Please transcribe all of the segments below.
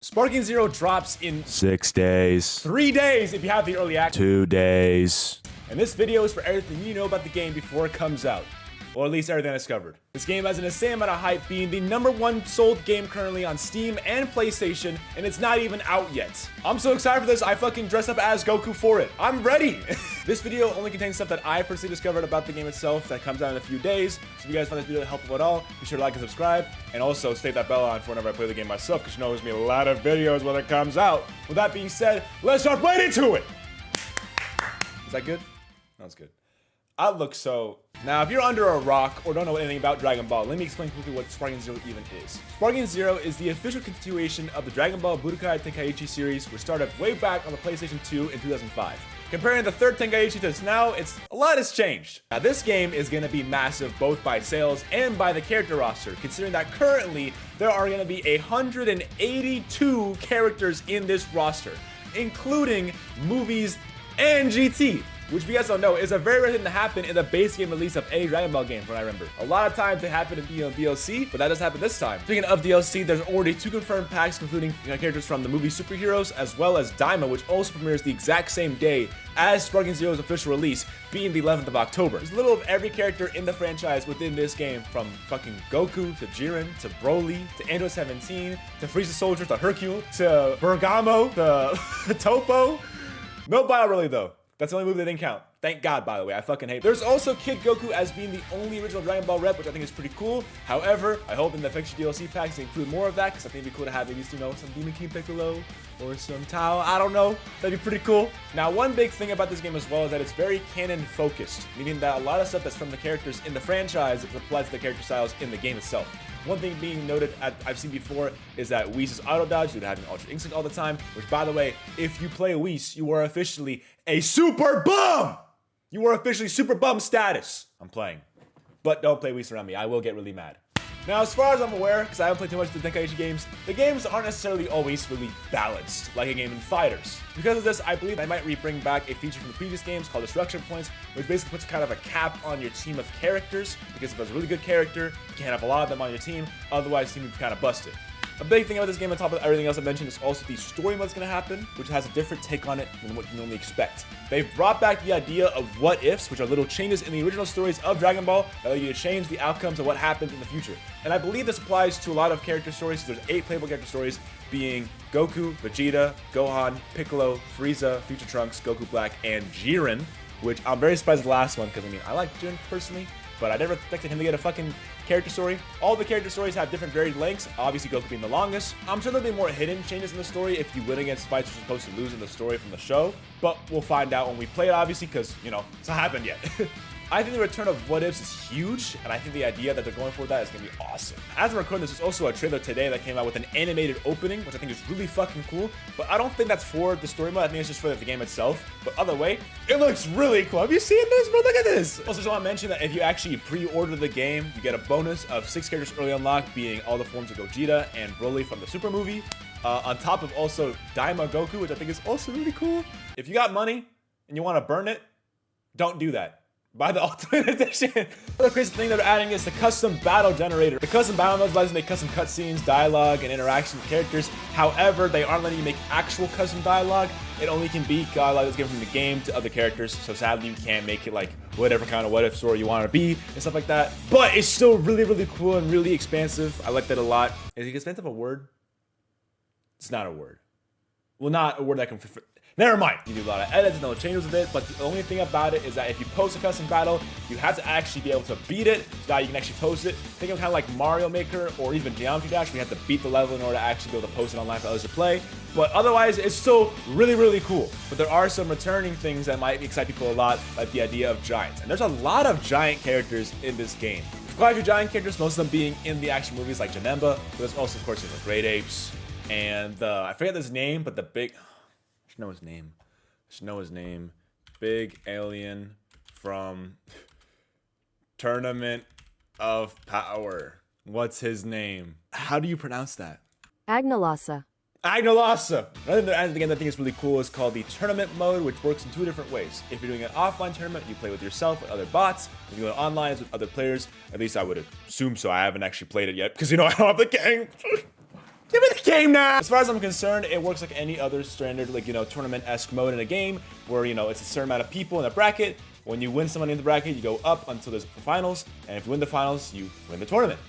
Sparking Zero drops in 6 days. 3 days if you have the early access. 2 days. And this video is for everything you know about the game before it comes out. Or at least everything that's covered. This game has an insane amount of hype, being the #1 sold game currently on Steam and PlayStation, and it's not even out yet. I'm so excited for this, I fucking dressed up as Goku for it. I'm ready! This video only contains stuff that I personally discovered about the game itself that comes out in a few days. So if you guys find this video helpful at all, be sure to like and subscribe, and also state that bell on for whenever I play the game myself, because you know there's gonna be a lot of videos when it comes out. With that being said, let's jump right into it! Is that good? No, it's good. I look so... Now, if you're under a rock or don't know anything about Dragon Ball, let me explain quickly what Sparking Zero even is. Sparking Zero is the official continuation of the Dragon Ball Budokai Tenkaichi series, which started way back on the PlayStation 2 in 2005. Comparing the third Tenkaichi to this now, a lot has changed. Now, this game is going to be massive both by sales and by the character roster, considering that currently there are going to be 182 characters in this roster, including movies and GT. Which, if you guys don't know, is a very rare thing to happen in the base game release of any Dragon Ball game, from what I remember. A lot of times they happen in DLC, but that doesn't happen this time. Speaking of DLC, there's already 2 confirmed packs, including characters from the movie Superheroes, as well as Daima, which also premieres the exact same day as Sparking Zero's official release, being the 11th of October. There's a little of every character in the franchise within this game, from fucking Goku, to Jiren, to Broly, to Android 17, to Frieza Soldier, to Hercule, to Bergamo, to Topo. No Bio really, though. That's the only movie they didn't count. Thank God, by the way. I fucking hate it. There's also Kid Goku as being the only original Dragon Ball rep, which I think is pretty cool. However, I hope in the future DLC packs they include more of that, because I think it'd be cool to have maybe, you know, some Demon King Piccolo or some Tao. I don't know. That'd be pretty cool. Now, one big thing about this game as well is that it's very canon focused, meaning that a lot of stuff that's from the characters in the franchise applies to the character styles in the game itself. One thing being noted, I've seen before, is that Whis' auto dodge due to having Ultra Instinct all the time, which, by the way, if you play Whis, you are officially a super bum! You are officially super bum status. I'm playing. But don't play Whis around me. I will get really mad. Now, as far as I'm aware, because I haven't played too much of the Tenkaichi games, the games aren't necessarily always really balanced, like a game in Fighters. Because of this, I believe they might bring back a feature from the previous games called Destruction Points, which basically puts kind of a cap on your team of characters, because if it's a really good character, you can't have a lot of them on your team, otherwise the team would be kind of busted. A big thing about this game on top of everything else I mentioned is also the story mode that's going to happen, which has a different take on it than what you normally expect. They've brought back the idea of what ifs, which are little changes in the original stories of Dragon Ball that allow you to change the outcomes of what happens in the future. And I believe this applies to a lot of character stories. There's 8 playable character stories, being Goku, Vegeta, Gohan, Piccolo, Frieza, Future Trunks, Goku Black, and Jiren, which I'm very surprised at the last one, because I mean, I like Jiren personally, but I never expected him to get a fucking character story. All the character stories have different varied lengths, obviously Goku being the longest. I'm sure there'll be more hidden changes in the story if you win against fights you're supposed to lose in the story from the show, but we'll find out when we play it, obviously, because, you know, it's not happened yet. I think the return of What Ifs is huge, and I think the idea that they're going for that is going to be awesome. As I'm recording this, there's also a trailer today that came out with an animated opening, which I think is really fucking cool, but I don't think that's for the story mode. I think it's just for the game itself. But other way, it looks really cool. Have you seen this, bro? Look at this. Also, just want to mention that if you actually pre-order the game, you get a bonus of 6 characters early unlocked, being all the forms of Gogeta and Broly from the Super movie, on top of also Daima Goku, which I think is also really cool. If you got money and you want to burn it, don't do that. Buy the Ultimate Edition. Another crazy thing they're adding is the custom battle generator. The custom battle modes allows you to make custom cutscenes, dialogue, and interaction with characters. However, they aren't letting you make actual custom dialogue. It only can be dialogue that's given from the game to other characters. So sadly, you can't make it like whatever kind of what if story you want to be and stuff like that. But it's still really, really cool and really expansive. I like that a lot. Is expansive a word? It's not a word. Well, not a word that can... Never mind. You do a lot of edits and no changes with it, but the only thing about it is that if you post a custom battle, you have to actually be able to beat it so that you can actually post it. Think of kind of like Mario Maker or even Geometry Dash. We have to beat the level in order to actually be able to post it online for others to play. But otherwise, it's still really, really cool. But there are some returning things that might excite people a lot, like the idea of giants. And there's a lot of giant characters in this game. There's quite a few giant characters, most of them being in the action movies like Janemba. But there's also, of course, the Great Apes. And I forget his name, but the big... I should know his name. Big alien from Tournament of Power. What's his name? How do you pronounce that? Agnalasa. Agnalasa! Another thing that I think is really cool is called the tournament mode, which works in 2 different ways. If you're doing an offline tournament, you play with yourself, with other bots. If you do it online, it's with other players. At least I would assume so. I haven't actually played it yet, because, you know, I don't have the game. Give me the game now! As far as I'm concerned, it works like any other standard, like, tournament-esque mode in a game where, it's a certain amount of people in a bracket. When you win somebody in the bracket, you go up until there's the finals. And if you win the finals, you win the tournament.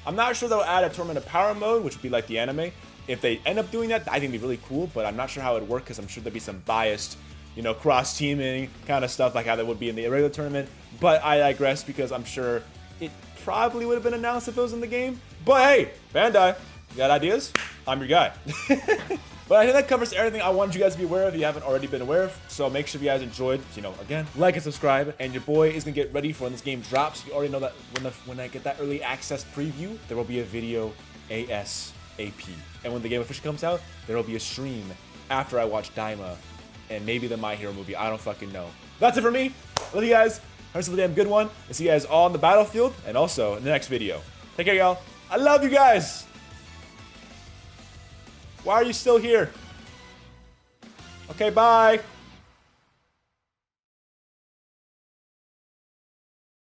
I'm not sure they'll add a tournament of power mode, which would be like the anime. If they end up doing that, I think it'd be really cool, but I'm not sure how it would work because I'm sure there'd be some biased, cross-teaming kind of stuff like how there would be in the regular tournament. But I digress because I'm sure it probably would have been announced if it was in the game. But hey, Bandai, you got ideas? I'm your guy. But I think that covers everything I wanted you guys to be aware of if you haven't already been aware of. So make sure you guys enjoyed, again, like and subscribe. And your boy is going to get ready for when this game drops. You already know that when I get that early access preview, there will be a video ASAP. And when the game officially comes out, there will be a stream after I watch Daima and maybe the My Hero movie. I don't fucking know. That's it for me. Love you guys. Have yourself a damn good one. And see you guys all on the battlefield and also in the next video. Take care, y'all. I love you guys. Why are you still here? Okay, bye.